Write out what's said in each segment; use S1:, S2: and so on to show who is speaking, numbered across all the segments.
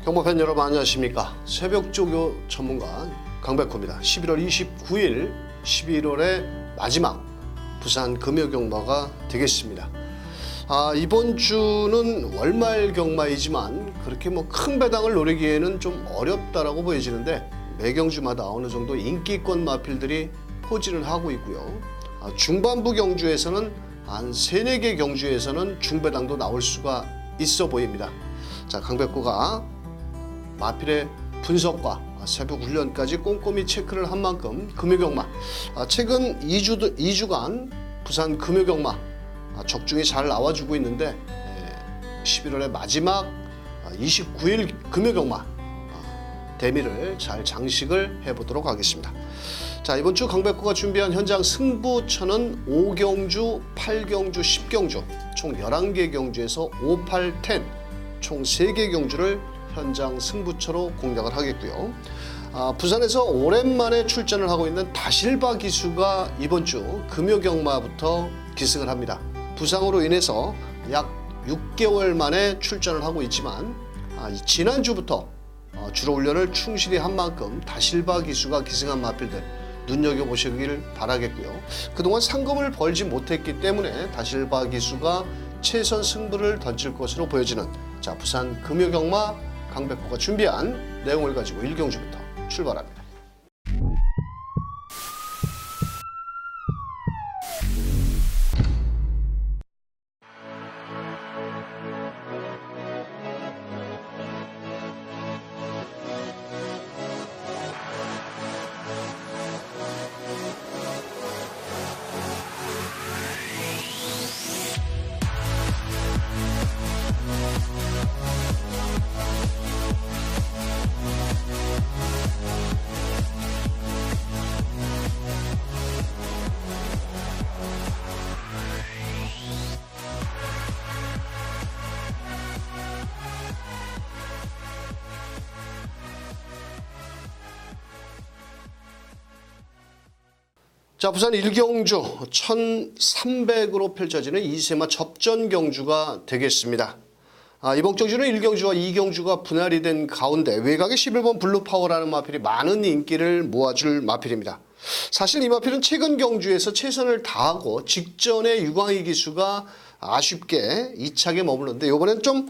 S1: 경마팬 여러분 안녕하십니까. 새벽조교 전문가 강백호입니다. 11월 29일 11월의 마지막 부산 금요경마가 되겠습니다. 이번 주는 월말 경마이지만 그렇게 큰 배당을 노리기에는 좀 어렵다라고 보여지는데 매경주마다 어느 정도 인기권 마필들이 포진을 하고 있고요. 중반부 경주에서는 한 3-4개 경주에서는 중배당도 나올 수가 있어 보입니다. 자, 강백호가 마필의 분석과 새벽 훈련까지 꼼꼼히 체크를 한 만큼 금요경마 최근 2주간 부산 금요경마 적중이 잘 나와주고 있는데 11월의 마지막 29일 금요경마 대미를 잘 장식을 해보도록 하겠습니다. 자, 이번 주 강백호가 준비한 현장 승부처는 5경주, 8경주, 10경주 총 11개 경주에서 5, 8, 10 총 3개 경주를 현장 승부처로 공략을 하겠고요. 부산에서 오랜만에 출전을 하고 있는 다실바 기수가 이번 주 금요경마부터 기승을 합니다. 부상으로 인해서 약 6개월 만에 출전을 하고 있지만 지난주부터 주로 훈련을 충실히 한 만큼 다실바 기수가 기승한 마필들 눈여겨보시길 바라겠고요. 그동안 상금을 벌지 못했기 때문에 다실바 기수가 최선 승부를 던질 것으로 보여지는 부산 금요경마 강백호가 준비한 내용을 가지고 1경주부터 출발합니다. 자, 부산 1경주 1300으로 펼쳐지는 2세마 접전 경주가 되겠습니다. 이번 경주는 1경주와 2경주가 분할이 된 가운데 외곽의 11번 블루파워라는 마필이 많은 인기를 모아줄 마필입니다. 사실 이 마필은 최근 경주에서 최선을 다하고 직전에 유광희 기수가 아쉽게 2착에 머물렀는데 이번엔 좀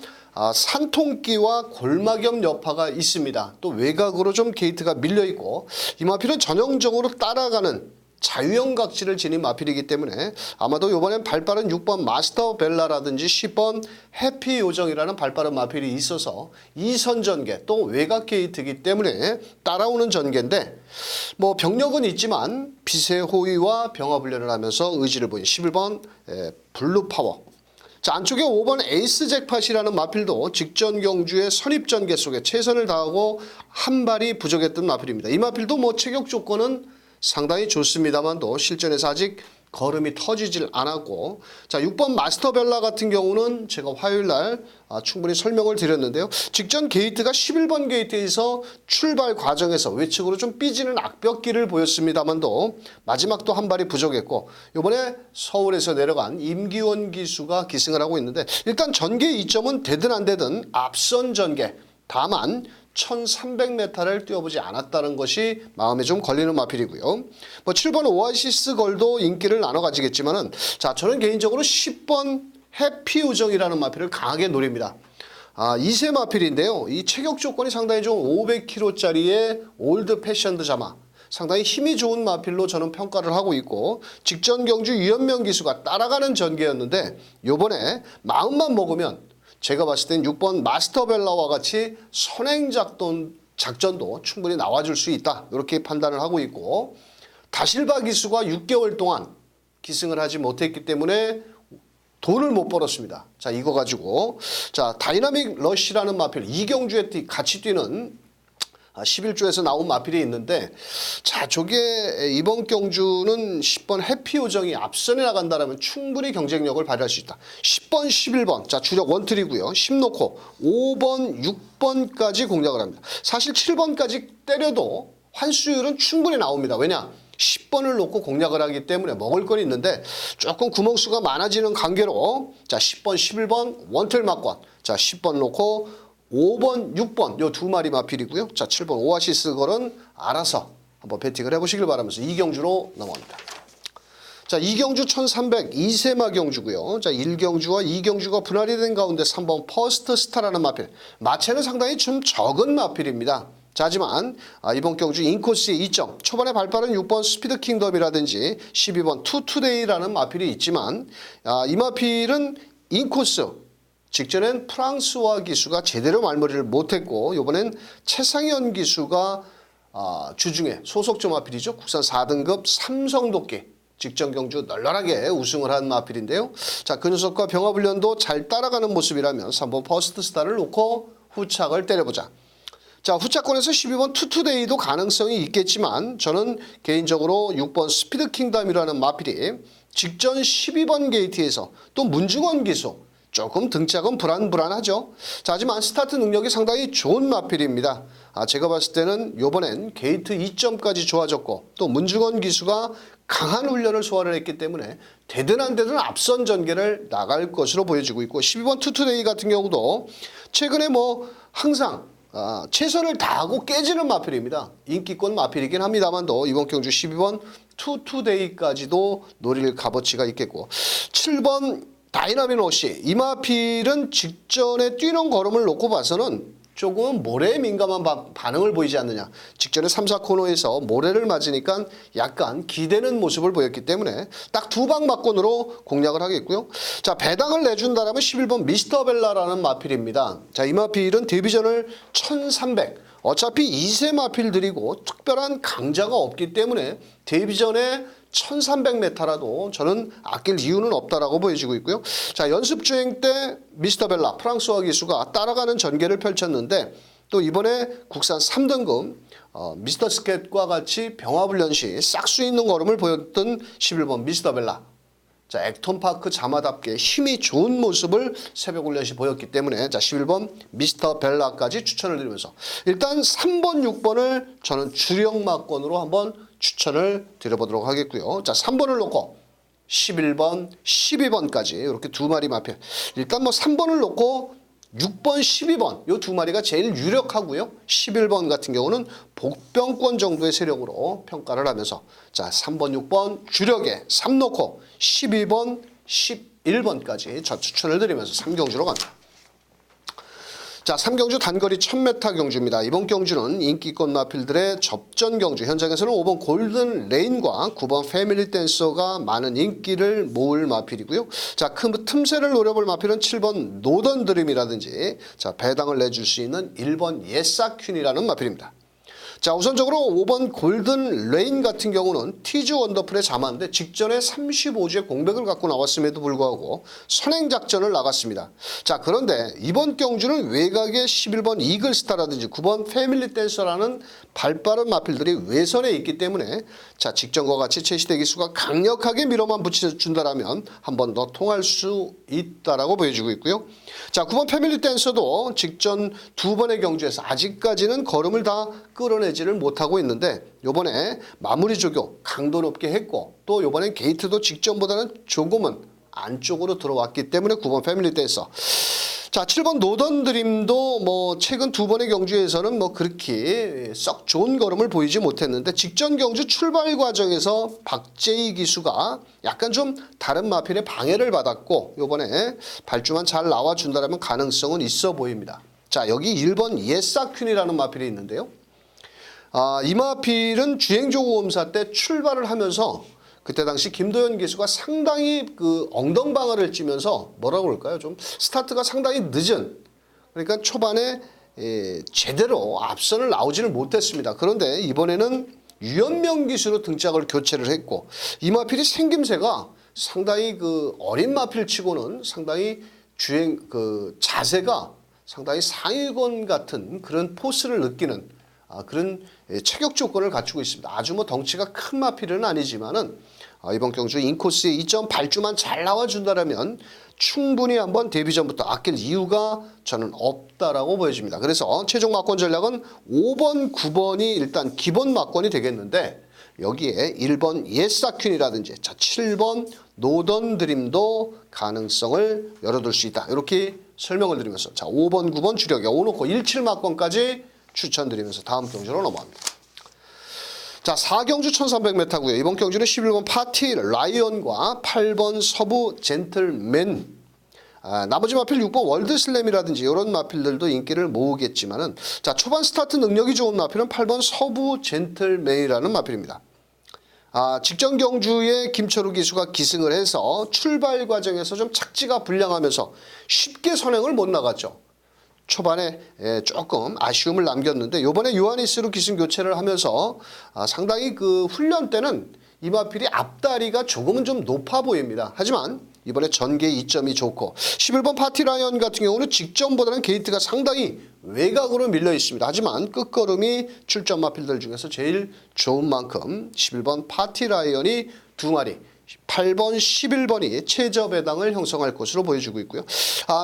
S1: 산통기와 골마겸 여파가 있습니다. 또 외곽으로 좀 게이트가 밀려있고 이 마필은 전형적으로 따라가는 자유형 각질을 지닌 마필이기 때문에 아마도 이번엔 발빠른 6번 마스터 벨라라든지 10번 해피 요정이라는 발빠른 마필이 있어서 2선 전개 또 외곽 게이트이기 때문에 따라오는 전개인데 병력은 있지만 빛의 호위와 병합훈련을 하면서 의지를 보인 11번 블루파워. 자, 안쪽에 5번 에이스 잭팟이라는 마필도 직전 경주의 선입 전개 속에 최선을 다하고 한 발이 부족했던 마필입니다. 이 마필도 체격 조건은 상당히 좋습니다만도 실전에서 아직 걸음이 터지질 않았고, 자, 6번 마스터벨라 같은 경우는 제가 화요일날 충분히 설명을 드렸는데요. 직전 게이트가 11번 게이트에서 출발 과정에서 외측으로 좀 삐지는 악벽길을 보였습니다만도 마지막도 한 발이 부족했고 이번에 서울에서 내려간 임기원 기수가 기승을 하고 있는데 일단 전개 이점은 되든 안 되든 앞선 전개, 다만 1300m를 뛰어보지 않았다는 것이 마음에 좀 걸리는 마필이고요. 7번 오아시스 걸도 인기를 나눠 가지겠지만은 저는 개인적으로 10번 해피 요정이라는 마필을 강하게 노립니다. 2세 마필인데요. 이 체격 조건이 상당히 좀 500kg짜리의 올드 패션드 자마. 상당히 힘이 좋은 마필로 저는 평가를 하고 있고 직전 경주 유현명 기수가 따라가는 전개였는데 요번에 마음만 먹으면 제가 봤을 땐 6번 마스터벨라와 같이 선행 작전도 충분히 나와줄 수 있다. 이렇게 판단을 하고 있고 다실바 기수가 6개월 동안 기승을 하지 못했기 때문에 돈을 못 벌었습니다. 자, 이거 가지고 다이나믹 러쉬라는 마필 2경주에 같이 뛰는 11조에서 나온 마필이 있는데 저게 이번 경주는 10번 해피 요정이 앞선에 나간다면 충분히 경쟁력을 발휘할 수 있다. 10번, 11번 주력 원틀이고요. 10 놓고 5번, 6번까지 공략을 합니다. 사실 7번까지 때려도 환수율은 충분히 나옵니다. 왜냐? 10번을 놓고 공략을 하기 때문에 먹을 건 있는데 조금 구멍수가 많아지는 관계로 10번, 11번 원틀 막권 10번 놓고 5번, 6번 요 두 마리 마필이고요. 자, 7번 오아시스 걸은 알아서 한번 배팅을 해보시길 바라면서 이경주로 넘어갑니다. 자, 이경주 1300 2세마 경주고요. 자, 1경주와 2경주가 분할이 된 가운데 3번 퍼스트 스타라는 마필. 마체는 상당히 좀 적은 마필입니다. 자, 하지만 이번 경주 인코스의 2점, 초반에 발빠른 6번 스피드 킹덤이라든지 12번 투투데이라는 마필이 있지만 이 마필은 인코스 직전엔 프랑스와 기수가 제대로 말머리를 못했고 이번엔 최상현 기수가 주중에 소속조 마필이죠. 국산 4등급 삼성도끼 직전 경주 널널하게 우승을 한 마필인데요. 자, 그 녀석과 병화훈련도 잘 따라가는 모습이라면 3번 퍼스트 스타를 놓고 후착을 때려보자. 자, 후차권에서 12번 투투데이도 가능성이 있겠지만 저는 개인적으로 6번 스피드 킹덤이라는 마필이 직전 12번 게이트에서 또 문중원 기수 조금 등짝은 불안하죠. 자, 하지만 스타트 능력이 상당히 좋은 마필입니다. 제가 봤을 때는 이번엔 게이트 2점까지 좋아졌고 또 문중원 기수가 강한 훈련을 소화를 했기 때문에 되든 안 되든 앞선 전개를 나갈 것으로 보여지고 있고 12번 투투데이 같은 경우도 최근에 뭐 항상 최선을 다하고 깨지는 마필입니다. 인기권 마필이긴 합니다만도 이번 경주 12번 투투데이까지도 노릴 값어치가 있겠고 7번 다이나믹 러시 이 마필은 직전에 뛰는 걸음을 놓고 봐서는 조금 모래에 민감한 반응을 보이지 않느냐. 직전에 3, 4코너에서 모래를 맞으니까 약간 기대는 모습을 보였기 때문에 딱 두 방 막권으로 공략을 하겠고요. 자, 배당을 내준다라면 11번 미스터 벨라라는 마필입니다. 자, 이 마필은 데뷔전을 1300 어차피 2세 마필들이고 특별한 강자가 없기 때문에 데뷔전에 1300m라도 저는 아낄 이유는 없다라고 보여지고 있고요. 자, 연습 주행 때 미스터 벨라 프랑스와 기수가 따라가는 전개를 펼쳤는데 또 이번에 국산 3등급 미스터 스캣과 같이 병화훈련 시 싹수 있는 걸음을 보였던 11번 미스터 벨라. 자, 액톤파크 자마답게 힘이 좋은 모습을 새벽 훈련 시 보였기 때문에 자, 11번 미스터 벨라까지 추천을 드리면서 일단 3번, 6번을 저는 주력마권으로 한번 추천을 드려보도록 하겠고요. 자, 3번을 놓고 11번, 12번까지 이렇게 두 마리 마필. 일단 뭐 3번을 놓고 6번, 12번 이 두 마리가 제일 유력하고요. 11번 같은 경우는 복병권 정도의 세력으로 평가를 하면서 자, 3번, 6번 주력에 3 놓고 12번, 11번까지 저 추천을 드리면서 3경주로 갑니다. 자, 3경주 단거리 1000m 경주입니다. 이번 경주는 인기권 마필들의 접전 경주. 현장에서는 5번 골든 레인과 9번 패밀리 댄서가 많은 인기를 모을 마필이고요. 자, 큰 틈새를 노려볼 마필은 7번 노던 드림이라든지 자, 배당을 내줄 수 있는 1번 예사퀸이라는 마필입니다. 자, 우선적으로 5번 골든 레인 같은 경우는 티즈 원더풀의 자마인데 직전에 35주의 공백을 갖고 나왔음에도 불구하고 선행작전을 나갔습니다. 자, 그런데 이번 경주는 외곽의 11번 이글스타라든지 9번 패밀리 댄서라는 발빠른 마필들이 외선에 있기 때문에 자, 직전과 같이 최시대 기수가 강력하게 밀어만 붙여준다라면 한 번 더 통할 수 있다라고 보여지고 있고요. 자, 9번 패밀리 댄서도 직전 두 번의 경주에서 아직까지는 걸음을 다 끌어내지를 못하고 있는데 요번에 마무리 조교 강도 높게 했고 또 요번엔 게이트도 직전보다는 조금은 안쪽으로 들어왔기 때문에 9번 패밀리 댄서. 자, 7번 노던 드림도 뭐 최근 두 번의 경주에서는 뭐 그렇게 썩 좋은 걸음을 보이지 못했는데 직전 경주 출발 과정에서 박재희 기수가 약간 좀 다른 마필의 방해를 받았고 요번에 발주만 잘 나와준다면 가능성은 있어 보입니다. 자, 여기 1번 예사퀸이라는 마필이 있는데요. 이 마필은 주행조구검사 때 출발을 하면서 그때 당시 김도현 기수가 상당히 그 엉덩방아를 찌면서 뭐라고 그럴까요? 좀 스타트가 상당히 늦은 그러니까 초반에 제대로 앞선을 나오지는 못했습니다. 그런데 이번에는 유연명 기수로 등짝을 교체를 했고 이 마필이 생김새가 상당히 그 어린 마필치고는 상당히 주행 그 자세가 상당히 상위권 같은 그런 포스를 느끼는 그런 체격 조건을 갖추고 있습니다. 아주 뭐 덩치가 큰 마필은 아니지만은 이번 경주 인코스의 2점 발주만 잘 나와준다라면 충분히 한번 데뷔전부터 아낄 이유가 저는 없다라고 보여집니다. 그래서 최종 막권 전략은 5번, 9번이 일단 기본 막권이 되겠는데 여기에 1번 예사퀸이라든지 자 7번 노던 드림도 가능성을 열어둘 수 있다. 이렇게 설명을 드리면서 자 5번, 9번 주력에 오놓고 17막권까지 추천드리면서 다음 경주로 넘어갑니다. 자 4경주 1300m고요. 이번 경주는 11번 파티 라이언과 8번 서부 젠틀맨 나머지 마필 6번 월드슬램이라든지 이런 마필들도 인기를 모으겠지만은 자 초반 스타트 능력이 좋은 마필은 8번 서부 젠틀맨이라는 마필입니다. 직전 경주에 김철우 기수가 기승을 해서 출발 과정에서 좀 착지가 불량하면서 쉽게 선행을 못 나갔죠. 초반에 조금 아쉬움을 남겼는데 이번에 요하니스로 기승 교체를 하면서 상당히 그 훈련 때는 이 마필이 앞다리가 조금은 좀 높아 보입니다. 하지만 이번에 전개 이점이 좋고 11번 파티라이언 같은 경우는 직전보다는 게이트가 상당히 외곽으로 밀려 있습니다. 하지만 끝걸음이 출전 마필들 중에서 제일 좋은 만큼 11번 파티라이언이 2마리 8번, 11번이 최저 배당을 형성할 것으로 보여주고 있고요.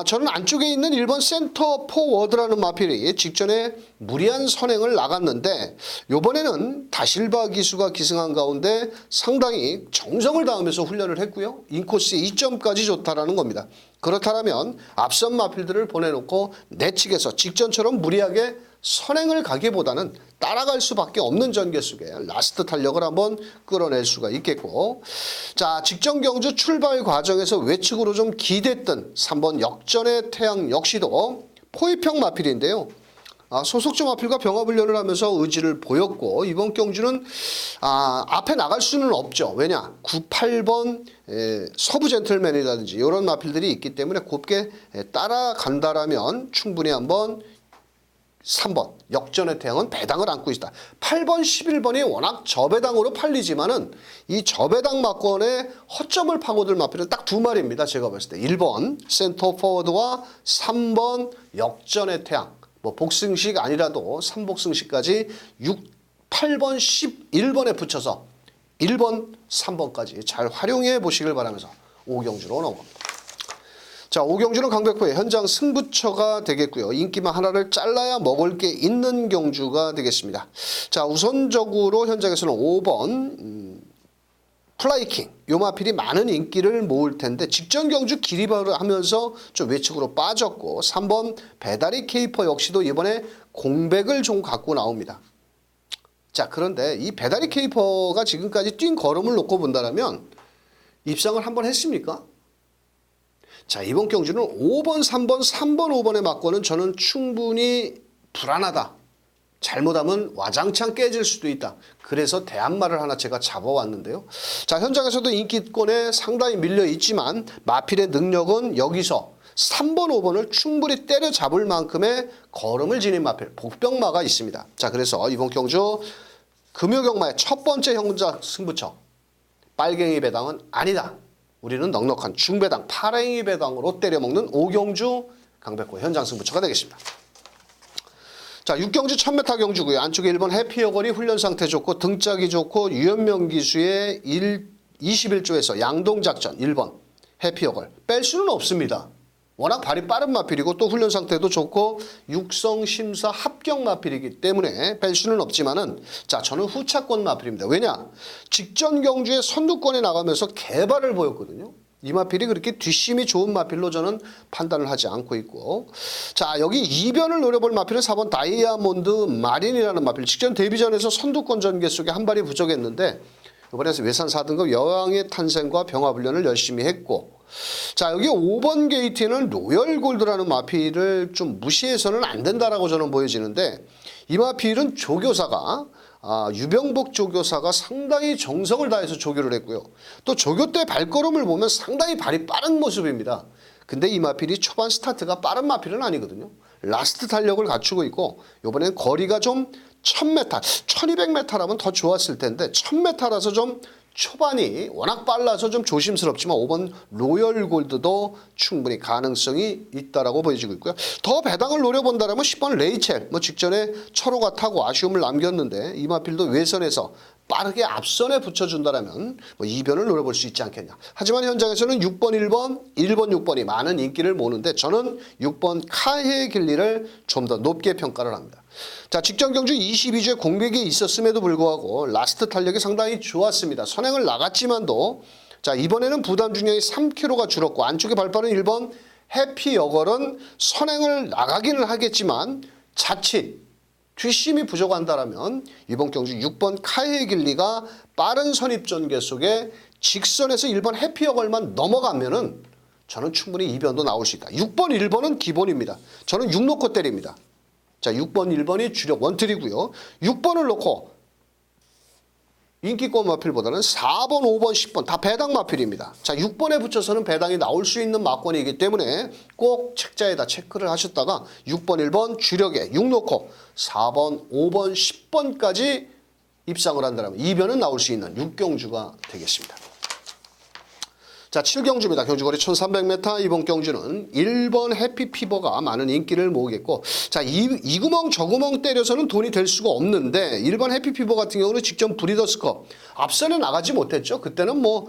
S1: 저는 안쪽에 있는 1번 센터 포워드라는 마필이 직전에 무리한 선행을 나갔는데 이번에는 다실바 기수가 기승한 가운데 상당히 정성을 다하면서 훈련을 했고요. 인코스의 이점까지 좋다라는 겁니다. 그렇다면 앞선 마필들을 보내놓고 내측에서 직전처럼 무리하게 선행을 가기보다는 따라갈 수밖에 없는 전개 속에 라스트 탄력을 한번 끌어낼 수가 있겠고 자 직전 경주 출발 과정에서 외측으로 좀 기댔던 3번 역전의 태양 역시도 포위평 마필인데요. 소속주 마필과 병합훈련을 하면서 의지를 보였고 이번 경주는 앞에 나갈 수는 없죠. 왜냐 9, 8번 서부 젠틀맨이라든지 이런 마필들이 있기 때문에 곱게 따라간다라면 충분히 한번 3번 역전의 태양은 배당을 안고 있다. 8번, 11번이 워낙 저배당으로 팔리지만은 이 저배당 막권에 허점을 파고들 마필은 딱 2마리입니다. 제가 봤을 때 1번 센터 포워드와 3번 역전의 태양. 뭐 복승식 아니라도 3복승식까지 6, 8번, 11번에 붙여서 1번, 3번까지 잘 활용해 보시길 바라면서 5경주로 넘어갑니다. 자, 5경주는 강백호의 현장 승부처가 되겠고요. 인기만 하나를 잘라야 먹을 게 있는 경주가 되겠습니다. 자, 우선적으로 현장에서는 5번 플라이킹 요 마필이 많은 인기를 모을 텐데 직전 경주 기리바를 하면서 좀 외측으로 빠졌고 3번 배다리 케이퍼 역시도 이번에 공백을 좀 갖고 나옵니다. 자, 그런데 이 배다리 케이퍼가 지금까지 뛴 걸음을 놓고 본다면 입상을 한번 했습니까? 자, 이번 경주는 5번, 3번, 5번의 막권은 저는 충분히 불안하다. 잘못하면 와장창 깨질 수도 있다. 그래서 대한말을 하나 제가 잡아왔는데요. 자, 현장에서도 인기권에 상당히 밀려 있지만 마필의 능력은 여기서 3번, 5번을 충분히 때려잡을 만큼의 걸음을 지닌 마필, 복병마가 있습니다. 자, 그래서 이번 경주 금요경마의 첫 번째 현장 승부처 빨갱이 배당은 아니다. 우리는 넉넉한 중배당, 파랭이 배당으로 때려먹는 5경주 강백호 현장 승부처가 되겠습니다. 자, 6경주 1000m 경주고요. 안쪽에 1번 해피어걸이 훈련 상태 좋고 등짝이 좋고 유현명 기수의 21조에서 양동작전 1번 해피어걸 뺄 수는 없습니다. 워낙 발이 빠른 마필이고 또 훈련 상태도 좋고 육성 심사 합격 마필이기 때문에 뺄 수는 없지만은 자, 저는 후차권 마필입니다. 왜냐? 직전 경주에 선두권에 나가면서 개발을 보였거든요. 이 마필이 그렇게 뒷심이 좋은 마필로 저는 판단을 하지 않고 있고 자, 여기 이변을 노려볼 마필은 4번 다이아몬드 마린이라는 마필. 직전 데뷔전에서 선두권 전개 속에 한 발이 부족했는데 이번에 외산 4등급 여왕의 탄생과 병합훈련을 열심히 했고 자, 여기 5번 게이트에는 로열 골드라는 마필을 좀 무시해서는 안 된다라고 저는 보여지는데 이 마필은 조교사가 유병복 조교사가 상당히 정성을 다해서 조교를 했고요. 또 조교 때 발걸음을 보면 상당히 발이 빠른 모습입니다. 근데 이 마필이 초반 스타트가 빠른 마필은 아니거든요. 라스트 탄력을 갖추고 있고 이번엔 거리가 좀 1000m, 1200m라면 더 좋았을 텐데 1000m라서 좀 초반이 워낙 빨라서 좀 조심스럽지만 5번 로열 골드도 충분히 가능성이 있다라고 보여지고 있고요. 더 배당을 노려본다면 10번 레이첼 직전에 철호가 타고 아쉬움을 남겼는데 이 마필도 외선에서 빠르게 앞선에 붙여준다면 이변을 노려볼 수 있지 않겠냐. 하지만 현장에서는 6번, 1번, 6번이 많은 인기를 모으는데 저는 6번 카헤 길리를 좀 더 높게 평가를 합니다. 자, 직전 경주 22주에 공백이 있었음에도 불구하고 라스트 탄력이 상당히 좋았습니다. 선행을 나갔지만도 자, 이번에는 부담 중량이 3kg가 줄었고 안쪽에 발빠른 1번 해피여걸은 선행을 나가기는 하겠지만 자칫 뒷심이 부족한다라면 이번 경주 6번 카헤길리가 빠른 선입 전개 속에 직선에서 1번 해피여걸만 넘어가면은 저는 충분히 2변도 나올 수 있다. 6번, 1번은 기본입니다. 저는 6 놓고 때립니다. 자, 6번, 1번이 주력 원틀이고요. 6번을 놓고 인기권 마필보다는 4번, 5번, 10번 다 배당 마필입니다. 자, 6번에 붙여서는 배당이 나올 수 있는 막권이기 때문에 꼭 책자에다 체크를 하셨다가 6번, 1번 주력에 6 놓고 4번, 5번, 10번까지 입상을 한다면 2변은 나올 수 있는 6경주가 되겠습니다. 자, 7경주입니다. 경주거리 1300m. 이번 경주는 1번 해피피버가 많은 인기를 모으겠고, 자, 이 구멍 저 구멍 때려서는 돈이 될 수가 없는데 1번 해피피버 같은 경우는 직전 브리더스컵 앞선에 나가지 못했죠. 그때는 뭐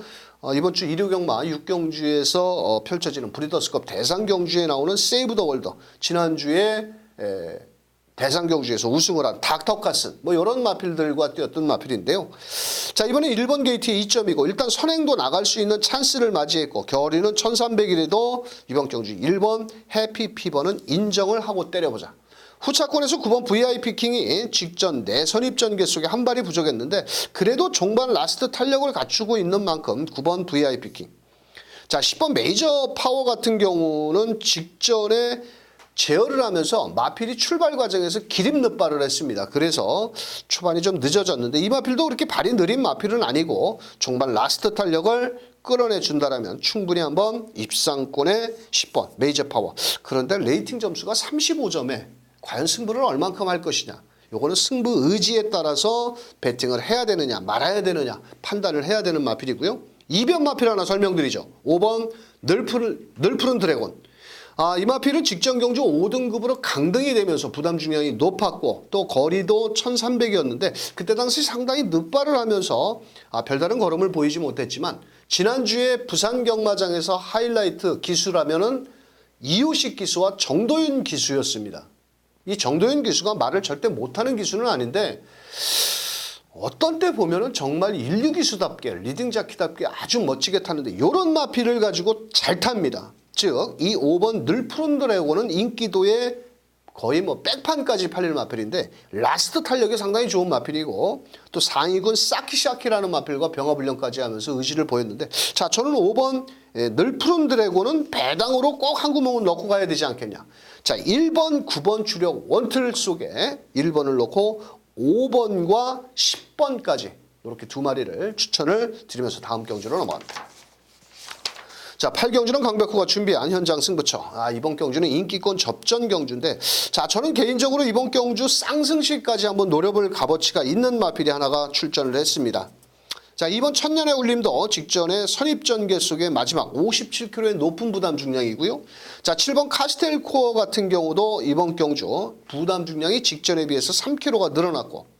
S1: 이번 주 1호경마 6경주에서 펼쳐지는 브리더스컵 대상경주에 나오는 세이브 더 월드, 지난주에 대상경주에서 우승을 한 닥터카슨 뭐 이런 마필들과 뛰었던 마필인데요. 자, 이번에 1번 게이트의 2점이고 일단 선행도 나갈 수 있는 찬스를 맞이했고 겨울이는 1300일에도 이번 경주 1번 해피피버는 인정을 하고 때려보자. 후차권에서 9번 VIP 킹이 직전 내선입 전개 속에 한 발이 부족했는데 그래도 종반 라스트 탄력을 갖추고 있는 만큼 9번 VIP 킹. 자, 10번 메이저 파워 같은 경우는 직전에 제어를 하면서 마필이 출발 과정에서 기립 늑발을 했습니다. 그래서 초반이 좀 늦어졌는데 이 마필도 그렇게 발이 느린 마필은 아니고 종반 라스트 탄력을 끌어내 준다라면 충분히 한번 입상권의 10번 메이저 파워. 그런데 레이팅 점수가 35점에 과연 승부를 얼만큼 할 것이냐. 요거는 승부 의지에 따라서 배팅을 해야 되느냐 말아야 되느냐 판단을 해야 되는 마필이고요. 2변 마필 하나 설명드리죠. 5번 늘푸른 드래곤. 이 마필은 직전 경주 5등급으로 강등이 되면서 부담 중량이 높았고 또 거리도 1300이었는데 그때 당시 상당히 늑발을 하면서 별다른 걸음을 보이지 못했지만 지난주에 부산 경마장에서 하이라이트 기수라면은 이호식 기수와 정도윤 기수였습니다. 이 정도윤 기수가 말을 절대 못하는 기수는 아닌데 어떤 때 보면은 정말 인류 기수답게 리딩 자키답게 아주 멋지게 타는데 이런 마필을 가지고 잘 탑니다. 즉, 이 5번 늘푸른 드래곤은 인기도에 거의 뭐 백판까지 팔릴 마필인데 라스트 탄력이 상당히 좋은 마필이고 또 상위군 사키샤키라는 마필과 병합훈련까지 하면서 의지를 보였는데 자, 저는 5번 늘푸른 드래곤은 배당으로 꼭 한 구멍은 넣고 가야 되지 않겠냐. 자, 1번, 9번 주력 원틀 속에 1번을 넣고 5번과 10번까지 이렇게 두 마리를 추천을 드리면서 다음 경주로 넘어갑니다. 자, 8경주는 강백호가 준비한 현장 승부처. 이번 경주는 인기권 접전 경주인데 자, 저는 개인적으로 이번 경주 쌍승시까지 한번 노려볼 값어치가 있는 마필이 하나가 출전을 했습니다. 자, 이번 천년의 울림도 직전에 선입전개 속에 마지막 57kg의 높은 부담 중량이고요. 자, 7번 카스텔 코어 같은 경우도 이번 경주 부담 중량이 직전에 비해서 3kg가 늘어났고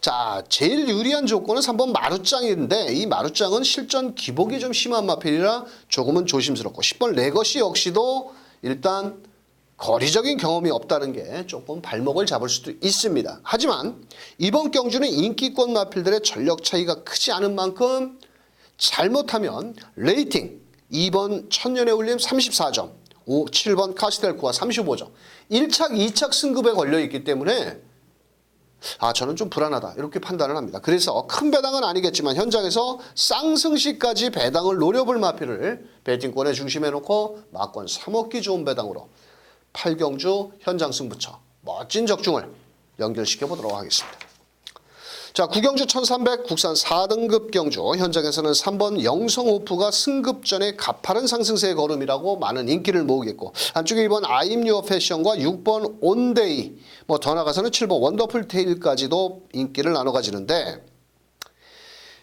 S1: 자, 제일 유리한 조건은 3번 마루짱인데 이 마루짱은 실전 기복이 좀 심한 마필이라 조금은 조심스럽고 10번 레거시 역시도 일단 거리적인 경험이 없다는 게 조금 발목을 잡을 수도 있습니다. 하지만 이번 경주는 인기권 마필들의 전력 차이가 크지 않은 만큼 잘못하면 레이팅 2번 천년의 울림 34점 7번 카스텔코아 35점 1착 2착 승급에 걸려있기 때문에 저는 좀 불안하다 이렇게 판단을 합니다. 그래서 큰 배당은 아니겠지만 현장에서 쌍승시까지 배당을 노려볼 마필을 배팅권에 중심에 놓고 막권 3억기 좋은 배당으로 8경주 현장 승부처 멋진 적중을 연결시켜 보도록 하겠습니다. 자, 9경주 1300 국산 4등급 경주 현장에서는 3번 영성호프가 승급 전에 가파른 상승세의 걸음이라고 많은 인기를 모으겠고 안쪽에 2번 I'm Your Fashion과 6번 온데이 뭐 더 나가서는 7번 원더풀 테일까지도 인기를 나눠 가지는데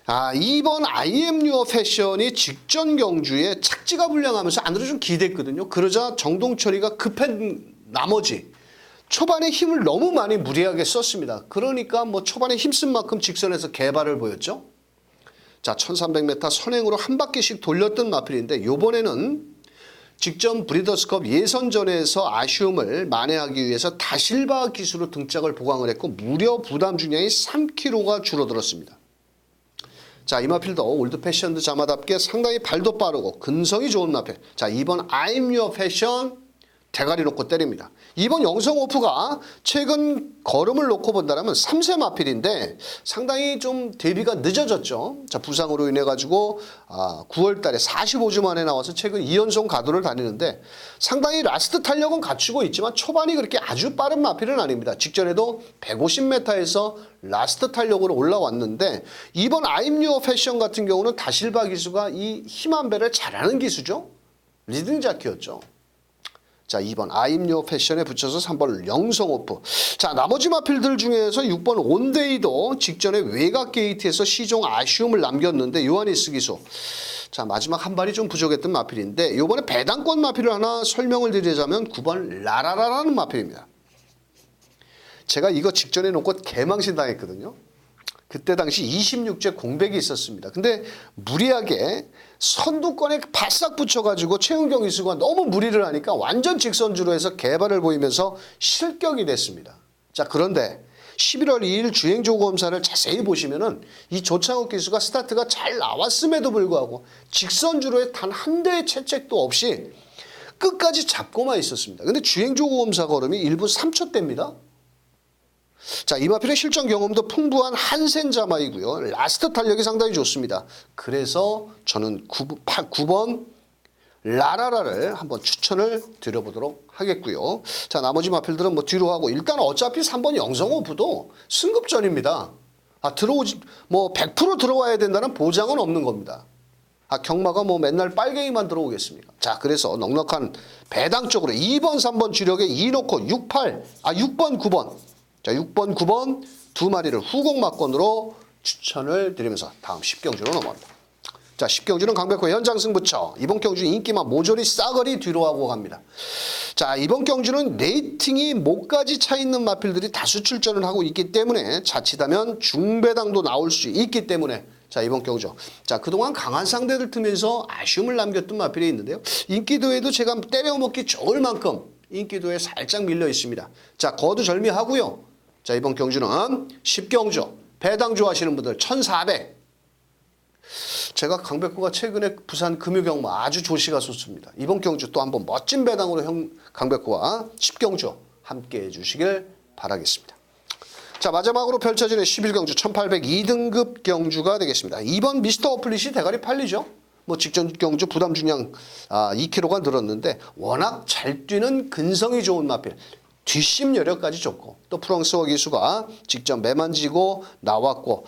S1: 2번 I am your fashion이 직전 경주에 착지가 불량하면서 안으로 좀 기댔거든요. 그러자 정동철이가 급한 나머지 초반에 힘을 너무 많이 무리하게 썼습니다. 그러니까 뭐 초반에 힘쓴 만큼 직선에서 개발을 보였죠. 자, 1300m 선행으로 한 바퀴씩 돌렸던 마필인데 요번에는 직전 브리더스컵 예선전에서 아쉬움을 만회하기 위해서 다실바 기수로 등짝을 보강을 했고 무려 부담 중량이 3kg가 줄어들었습니다. 자, 이 마필도 올드 패션드 자마답게 상당히 발도 빠르고 근성이 좋은 마필. 자, 2번 I'm Your Fashion 대가리 놓고 때립니다. 2번 영성 오프가 최근 걸음을 놓고 본다면 3세 마필인데 상당히 좀 데뷔가 늦어졌죠. 자, 부상으로 인해 가지고 9월 달에 45주 만에 나와서 최근 2연속 가도를 다니는데 상당히 라스트 탄력은 갖추고 있지만 초반이 그렇게 아주 빠른 마필은 아닙니다. 직전에도 150m에서 라스트 탄력으로 올라왔는데 이번 I'm Your Fashion 같은 경우는 다실바 기수가 이 힘한 배를 잘하는 기수죠. 리딩 자키였죠. 자, 2번 I'm Your Fashion에 붙여서 3번 영성오프. 자, 나머지 마필들 중에서 6번 온데이도 직전에 외곽 게이트에서 시종 아쉬움을 남겼는데 요하니스 기수. 자, 마지막 한 발이 좀 부족했던 마필인데 이번에 배당권 마필을 하나 설명을 드리자면 9번 라라라라는 마필입니다. 제가 이거 직전에 놓고 개망신 당했거든요. 그때 당시 26제 공백이 있었습니다. 근데 무리하게 선두권에 바싹 붙여가지고 최은경 기수가 너무 무리를 하니까 완전 직선주로 해서 개발을 보이면서 실격이 됐습니다. 자, 그런데 11월 2일 주행조검사를 자세히 보시면은 이 조창욱 기수가 스타트가 잘 나왔음에도 불구하고 직선주로에 단 한 대의 채찍도 없이 끝까지 잡고만 있었습니다. 근데 주행조검사 걸음이 1분 3초대입니다. 자, 이 마필의 실전 경험도 풍부한 한센 자마이고요. 라스트 탄력이 상당히 좋습니다. 그래서 저는 9번 라라라를 한번 추천을 드려보도록 하겠고요. 자, 나머지 마필들은 뭐 뒤로 하고 일단 어차피 3번 영성오프도 승급전입니다. 들어오지 뭐 100% 들어와야 된다는 보장은 없는 겁니다. 경마가 뭐 맨날 빨갱이만 들어오겠습니까? 자, 그래서 넉넉한 배당 쪽으로 2번, 3번 주력에 2 놓고 6번, 9번. 자, 6번, 9번 두 마리를 후공막권으로 추천을 드리면서 다음 10경주로 넘어갑니다. 자, 10경주는 강백호 현장 승부처. 이번 경주 인기만 모조리 싸그리 뒤로 하고 갑니다. 자, 이번 경주는 레이팅이 목까지 차 있는 마필들이 다수 출전을 하고 있기 때문에 자칫하면 중배당도 나올 수 있기 때문에 자, 이번 경주. 자, 그동안 강한 상대들 틈에서 아쉬움을 남겼던 마필이 있는데요. 인기도에도 제가 때려먹기 좋을 만큼 인기도에 살짝 밀려 있습니다. 자, 거두절미하고요. 자, 이번 경주는 10경주 배당 좋아하시는 분들 1400. 제가 강백호가 최근에 부산 금유경마 아주 조시가 쏟습니다. 이번 경주 또 한번 멋진 배당으로 강백호와 10경주 함께 해주시길 바라겠습니다. 자, 마지막으로 펼쳐지는 11경주 1802등급 경주가 되겠습니다. 2번 미스터 어플릿이 대가리 팔리죠. 뭐 직전 경주 부담 중량 2kg가 늘었는데 워낙 잘 뛰는 근성이 좋은 마필. 뒷심 여력까지 좋고 또 프랑스어 기수가 직접 매만지고 나왔고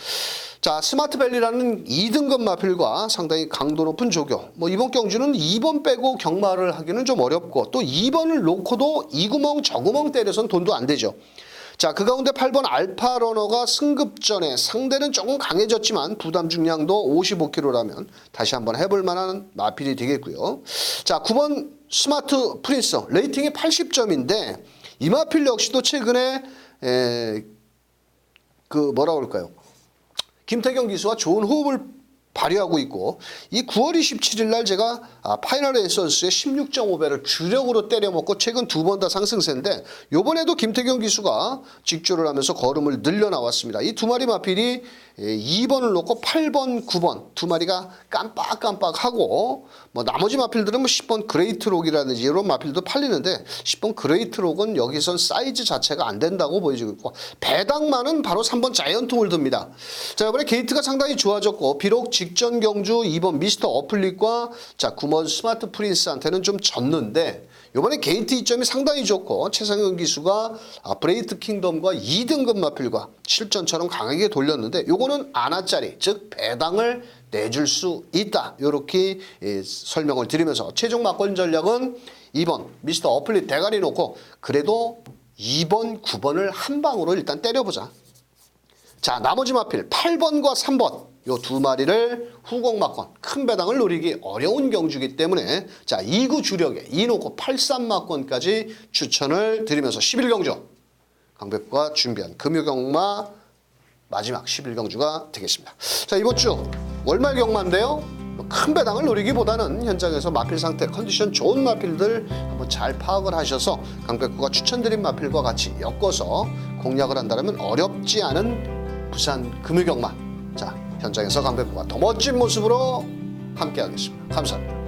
S1: 자, 스마트밸리라는 2등급 마필과 상당히 강도 높은 조교. 뭐 이번 경주는 2번 빼고 경마를 하기는 좀 어렵고 또 2번을 놓고도 이 구멍 저 구멍 때려선 돈도 안 되죠. 자, 그 가운데 8번 알파러너가 승급전에 상대는 조금 강해졌지만 부담 중량도 55kg라면 다시 한번 해볼 만한 마필이 되겠고요. 자, 9번 스마트 프린스 레이팅이 80점인데 이 마필 역시도 최근에 뭐라고 할까요? 김태경 기수와 좋은 호흡을 발휘하고 있고 이 9월 27일 날 제가 파이널 에선스의 16.5배를 주력으로 때려먹고 최근 2번 다 상승세인데 요번에도 김태경 기수가 직조를 하면서 걸음을 늘려 나왔습니다. 이 두 마리 마필이 2번을 놓고 8번, 9번 두 마리가 깜빡깜빡하고 뭐 나머지 마필들은 뭐 10번 그레이트록이라든지 이런 마필도 팔리는데 10번 그레이트록은 여기선 사이즈 자체가 안 된다고 보여지고 있고 배당만은 바로 3번 자이언트 홀드입니다. 자, 이번에 게이트가 상당히 좋아졌고 비록 직전 경주 2번 미스터 어플릿과 자, 9번 스마트 프린스한테는 좀 졌는데 이번에 게이트 이점이 상당히 좋고 최상현 기수가 브레이트 킹덤과 2등급 마필과 실전처럼 강하게 돌렸는데 요거는 아나짜리 즉 배당을 내줄 수 있다. 이렇게 설명을 드리면서 최종 막권 전략은 2번 미스터 어플릿 대가리 놓고 그래도 2번 9번을 한 방으로 일단 때려보자. 자, 나머지 마필 8번과 3번 요 두 마리를 후공막권 큰 배당을 노리기 어려운 경주이기 때문에 자, 2구 주력에 2 놓고 83막권까지 추천을 드리면서 11경주 강백호가 준비한 금요경마 마지막 11경주가 되겠습니다. 자, 이번 주 월말 경마인데요. 큰 배당을 노리기보다는 현장에서 마필 상태 컨디션 좋은 마필들 한번 잘 파악을 하셔서 강백호가 추천드린 마필과 같이 엮어서 공략을 한다면 어렵지 않은 부산 금요경마 자, 현장에서 강백호가 더 멋진 모습으로 함께하겠습니다. 감사합니다.